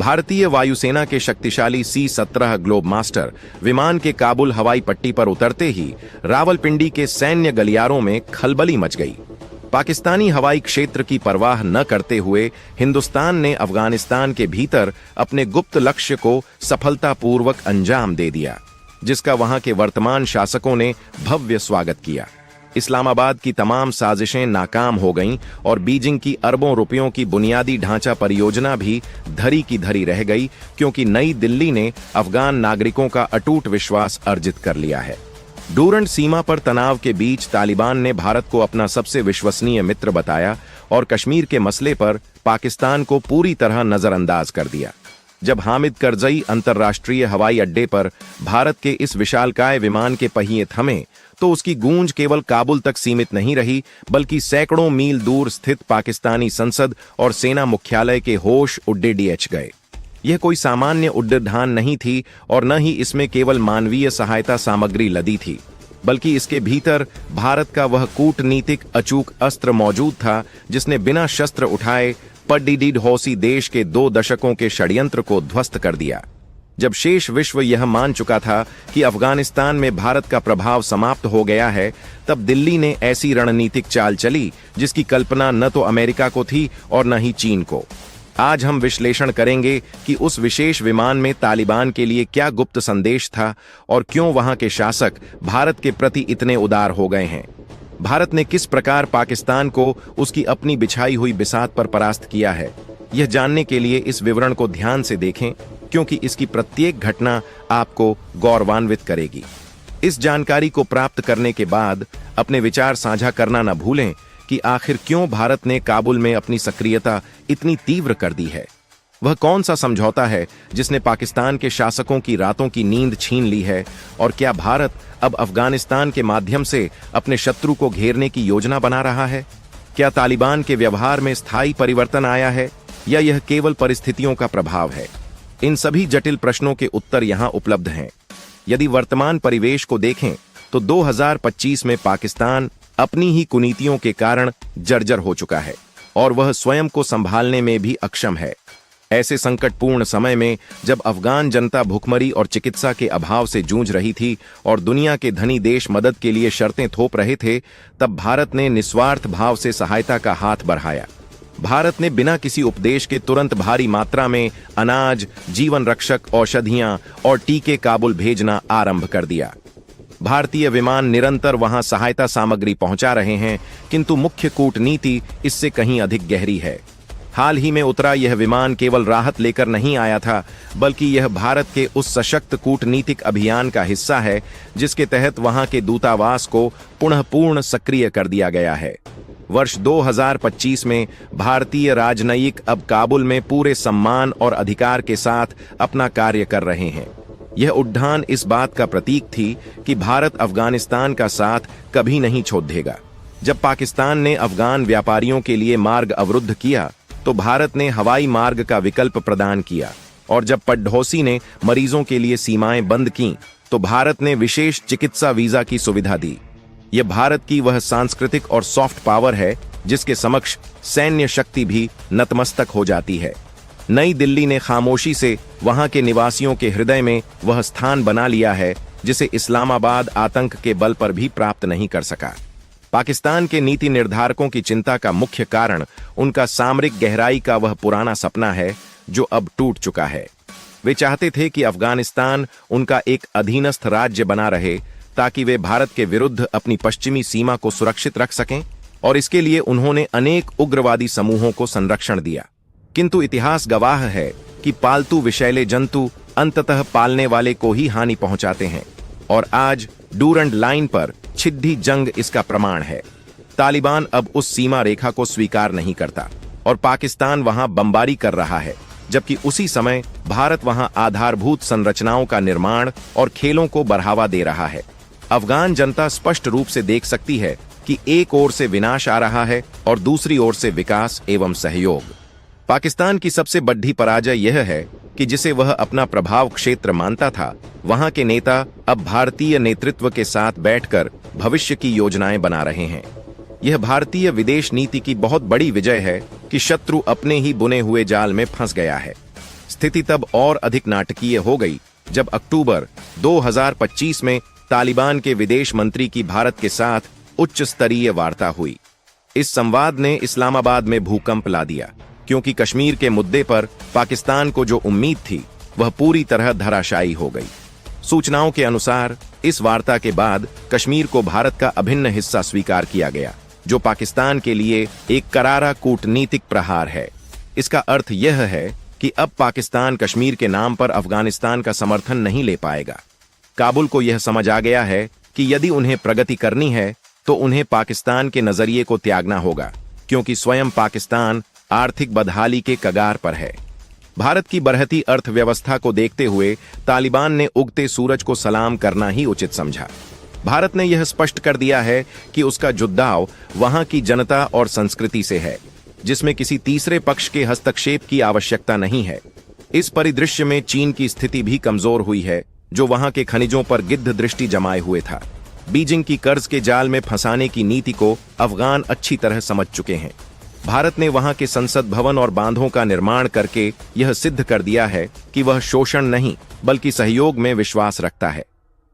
भारतीय वायुसेना के शक्तिशाली C-17 ग्लोबमास्टर विमान के काबुल हवाई पट्टी पर उतरते ही रावलपिंडी के सैन्य गलियारों में खलबली मच गई। पाकिस्तानी हवाई क्षेत्र की परवाह न करते हुए हिंदुस्तान ने अफगानिस्तान के भीतर अपने गुप्त लक्ष्य को सफलतापूर्वक अंजाम दे दिया, जिसका वहां के वर्तमान शासकों ने भव्य स्वागत किया। इस्लामाबाद की तमाम साजिशें नाकाम हो गईं और बीजिंग की अरबों रुपयों की बुनियादी ढांचा परियोजना भी धरी की धरी रह गई, क्योंकि नई दिल्ली ने अफगान नागरिकों का अटूट विश्वास अर्जित कर लिया है। डूरंड सीमा पर तनाव के बीच तालिबान ने भारत को अपना सबसे विश्वसनीय मित्र बताया और कश्मीर के मसले पर पाकिस्तान को पूरी तरह नजरअंदाज कर दिया। जब हामिद करजई अंतर्राष्ट्रीय हवाई अड्डे पर भारत के इस विशालकाय विमान के पहिए थमे, तो उसकी गूंज केवल काबुल तक सीमित नहीं रही, बल्कि सैकड़ों मील दूर स्थित पाकिस्तानी संसद और सेना मुख्यालय के होश उड्डे गए। यह कोई सामान्य उड्डयन नहीं थी और न ही इसमें केवल मानवीय सहायता सामग्री लदी थी, बल्कि इसके भीतर भारत का वह कूटनीतिक अचूक अस्त्र मौजूद था जिसने बिना शस्त्र उठाए पड्डीडीडहौसी देश के 2 दशकों के षड्यंत्र को ध्वस्त कर दिया। जब शेष विश्व यह मान चुका था कि अफगानिस्तान में भारत का प्रभाव समाप्त हो गया है, तब दिल्ली ने ऐसी रणनीतिक चाल चली जिसकी कल्पना न तो अमेरिका को थी और न ही चीन को। आज हम विश्लेषण करेंगे कि उस विशेष विमान में तालिबान के लिए क्या गुप्त संदेश था और क्यों वहां के शासक भारत के प्रति इतने उदार हो गए हैं। भारत ने किस प्रकार पाकिस्तान को उसकी अपनी बिछाई हुई बिसात पर परास्त किया है, यह जानने के लिए इस विवरण को ध्यान से देखें, क्योंकि इसकी प्रत्येक घटना आपको गौरवान्वित करेगी। इस जानकारी को प्राप्त करने के बाद अपने विचार साझा करना न भूलें कि आखिर क्यों भारत ने काबुल में अपनी सक्रियता इतनी तीव्र कर दी है। वह कौन सा समझौता है जिसने पाकिस्तान के शासकों की रातों की नींद छीन ली है, और क्या भारत अब अफगानिस्तान के माध्यम से अपने शत्रु को घेरने की योजना बना रहा है? क्या तालिबान के व्यवहार में स्थायी परिवर्तन आया है या यह केवल परिस्थितियों का प्रभाव है? इन सभी जटिल प्रश्नों के उत्तर यहां उपलब्ध हैं। यदि वर्तमान परिवेश को देखें तो 2025 में पाकिस्तान अपनी ही कुनीतियों के कारण जर्जर हो चुका है और वह स्वयं को संभालने में भी अक्षम है। ऐसे संकटपूर्ण समय में जब अफगान जनता भुखमरी और चिकित्सा के अभाव से जूझ रही थी और दुनिया के धनी देश मदद के लिए शर्तें थोप रहे थे, तब भारत ने निस्वार्थ भाव से सहायता का हाथ बढ़ाया। भारत ने बिना किसी उपदेश के तुरंत भारी मात्रा में अनाज, जीवन रक्षक औषधियां और टीके काबुल भेजना आरंभ कर दिया। भारतीय विमान निरंतर वहां सहायता सामग्री पहुंचा रहे हैं, किंतु मुख्य कूटनीति इससे कहीं अधिक गहरी है। हाल ही में उतरा यह विमान केवल राहत लेकर नहीं आया था, बल्कि यह भारत के उस सशक्त कूटनीतिक अभियान का हिस्सा है जिसके तहत वहां के दूतावास को पुनः पूर्ण सक्रिय कर दिया गया है। वर्ष 2025 में भारतीय राजनयिक अब काबुल में पूरे सम्मान और अधिकार के साथ अपना कार्य कर रहे हैं। यह उड्डान इस बात का प्रतीक थी कि भारत अफगानिस्तान का साथ कभी नहीं छोड़ देगा। जब पाकिस्तान ने अफगान व्यापारियों के लिए मार्ग अवरुद्ध किया, तो भारत ने हवाई मार्ग का विकल्प प्रदान किया, और जब पड्डौसी ने मरीजों के लिए सीमाएं बंद कीं, तो भारत ने विशेष चिकित्सा वीजा की सुविधा दी। यह भारत की वह सांस्कृतिक और सॉफ्ट पावर है जिसके समक्ष सैन्य शक्ति भी नतमस्तक हो जाती है। नई दिल्ली ने खामोशी से वहां के निवासियों के हृदय में वह स्थान बना लिया है जिसे इस्लामाबाद आतंक के बल पर भी प्राप्त नहीं कर सका। पाकिस्तान के नीति निर्धारकों की चिंता का मुख्य कारण उनका सामरिक गहराई का वह पुराना सपना है जो अब टूट चुका है। वे चाहते थे कि अफगानिस्तान उनका एक अधीनस्थ राज्य बना रहे ताकि वे भारत के विरुद्ध अपनी पश्चिमी सीमा को सुरक्षित रख सकें, और इसके लिए उन्होंने अनेक उग्रवादी समूहों को संरक्षण दिया। किंतु इतिहास गवाह है कि पालतू विषैले जंतु अंततः पालने वाले को ही हानि पहुंचाते हैं, और आज डूरंड लाइन पर छिद्दी जंग इसका प्रमाण है। तालिबान अब उस सीमा रेखा को स्वीकार नहीं करता और पाकिस्तान वहां बमबारी कर रहा है, जबकि उसी समय भारत वहां आधारभूत संरचनाओं का निर्माण और खेलों को बढ़ावा दे रहा है। अफगान जनता स्पष्ट रूप से देख सकती है कि एक ओर से विनाश आ रहा है और दूसरी ओर से विकास एवं सहयोग। पाकिस्तान की सबसे बड़ी पराजय यह है कि जिसे वह अपना प्रभाव क्षेत्र मानता था, वहां के नेता अब भारतीय नेतृत्व के साथ बैठकर भविष्य की योजनाएं बना रहे हैं। यह भारतीय विदेश नीति की बहुत बड़ी विजय है कि शत्रु अपने ही बुने हुए जाल में फंस गया है। स्थिति तब और अधिक नाटकीय हो गई जब अक्टूबर 2025 में तालिबान के विदेश मंत्री की भारत के साथ उच्च स्तरीय वार्ता हुई। इस संवाद ने इस्लामाबाद में भूकंप ला दिया, क्योंकि कश्मीर के मुद्दे पर पाकिस्तान को जो उम्मीद थी वह पूरी तरह धराशायी हो गई। सूचनाओं के अनुसार इस वार्ता के बाद कश्मीर को भारत का अभिन्न हिस्सा स्वीकार किया गया, जो पाकिस्तान के लिए एक करारा कूटनीतिक प्रहार है। इसका अर्थ यह है कि अब पाकिस्तान कश्मीर के नाम पर अफगानिस्तान का समर्थन नहीं ले पाएगा। काबुल को यह समझ आ गया है कि यदि उन्हें प्रगति करनी है तो उन्हें पाकिस्तान के नजरिए को त्यागना होगा, क्योंकि स्वयं पाकिस्तान आर्थिक बदहाली के कगार पर है। भारत की बढ़ती अर्थव्यवस्था को देखते हुए तालिबान ने उगते सूरज को सलाम करना ही उचित समझा। भारत ने यह स्पष्ट कर दिया है कि उसका जुड़ाव वहां की जनता और संस्कृति से है, जिसमें किसी तीसरे पक्ष के हस्तक्षेप की आवश्यकता नहीं है। इस परिदृश्य में चीन की स्थिति भी कमजोर हुई है, जो वहां के खनिजों पर गिद्ध दृष्टि जमाए हुए था। बीजिंग की कर्ज के जाल में फंसाने की नीति को अफगान अच्छी तरह समझ चुके हैं। भारत ने वहां के संसद भवन और बांधों का निर्माण करके यह सिद्ध कर दिया है कि वह शोषण नहीं बल्कि सहयोग में विश्वास रखता है।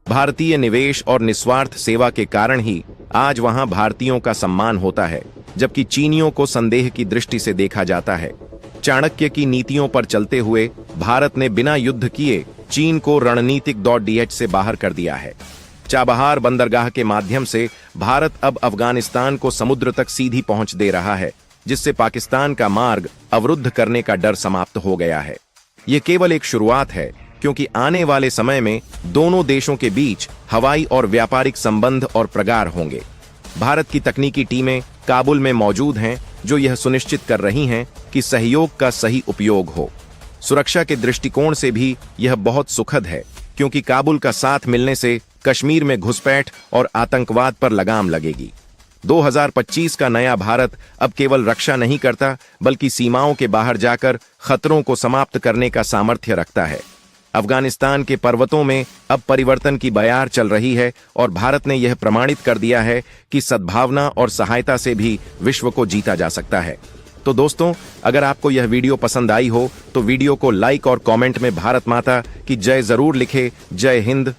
भारतीय निवेश और निस्वार्थ सेवा के कारण ही आज वहां भारतीयों का सम्मान होता है, जबकि चीनियों को संदेह की दृष्टि से देखा जाता है। चाणक्य की नीतियों पर चलते हुए भारत ने बिना युद्ध किए चीन को रणनीतिक .dh से बाहर कर दिया है। चाबहार बंदरगाह के माध्यम से भारत अब अफगानिस्तान को समुद्र तक सीधी पहुंच दे रहा है, जिससे पाकिस्तान का मार्ग अवरुद्ध करने का डर समाप्त हो गया है। ये केवल एक शुरुआत है, क्योंकि आने वाले समय में दोनों देशों के बीच हवाई और व्यापारिक संबंध और प्रगाढ़ होंगे। भारत की तकनीकी टीमें काबुल में मौजूद हैं, जो यह सुनिश्चित कर रही हैं कि सहयोग का सही उपयोग हो। सुरक्षा के दृष्टिकोण से भी यह बहुत सुखद है, क्योंकि काबुल का साथ मिलने से कश्मीर में घुसपैठ और आतंकवाद पर लगाम लगेगी। 2025 का नया भारत अब केवल रक्षा नहीं करता, बल्कि सीमाओं के बाहर जाकर खतरों को समाप्त करने का सामर्थ्य रखता है। अफगानिस्तान के पर्वतों में अब परिवर्तन की बयार चल रही है और भारत ने यह प्रमाणित कर दिया है कि सद्भावना और सहायता से भी विश्व को जीता जा सकता है। तो दोस्तों, अगर आपको यह वीडियो पसंद आई हो तो वीडियो को लाइक और कमेंट में भारत माता की जय जरूर लिखें। जय हिंद।